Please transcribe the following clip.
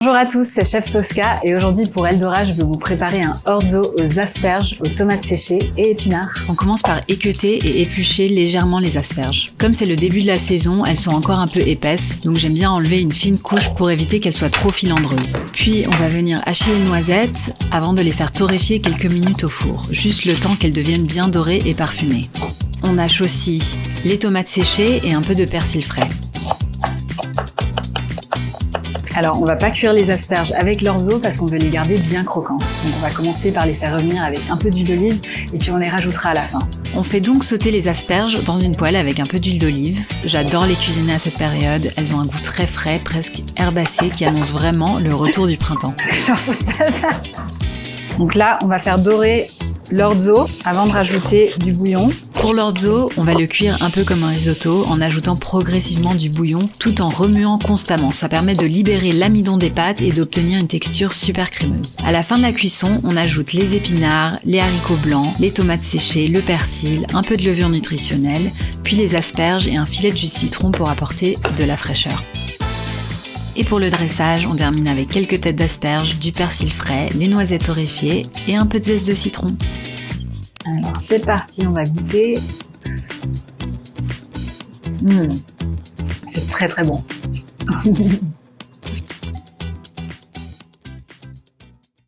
Bonjour à tous, c'est Chef Tosca et aujourd'hui pour Eldora, je vais vous préparer un orzo aux asperges, aux tomates séchées et épinards. On commence par équeuter et éplucher légèrement les asperges. Comme c'est le début de la saison, elles sont encore un peu épaisses, donc j'aime bien enlever une fine couche pour éviter qu'elles soient trop filandreuses. Puis on va venir hacher les noisettes avant de les faire torréfier quelques minutes au four, juste le temps qu'elles deviennent bien dorées et parfumées. On hache aussi les tomates séchées et un peu de persil frais. Alors, on va pas cuire les asperges avec l'orzo parce qu'on veut les garder bien croquantes. Donc on va commencer par les faire revenir avec un peu d'huile d'olive et puis on les rajoutera à la fin. On fait donc sauter les asperges dans une poêle avec un peu d'huile d'olive. J'adore les cuisiner à cette période, elles ont un goût très frais, presque herbacé, qui annonce vraiment le retour du printemps. Donc là, on va faire dorer l'orzo avant de rajouter du bouillon. Pour l'orzo, on va le cuire un peu comme un risotto en ajoutant progressivement du bouillon tout en remuant constamment. Ça permet de libérer l'amidon des pâtes et d'obtenir une texture super crémeuse. À la fin de la cuisson, on ajoute les épinards, les haricots blancs, les tomates séchées, le persil, un peu de levure nutritionnelle, puis les asperges et un filet de jus de citron pour apporter de la fraîcheur. Et pour le dressage, on termine avec quelques têtes d'asperges, du persil frais, les noisettes torréfiées et un peu de zeste de citron. Alors c'est parti, on va goûter. C'est très très bon.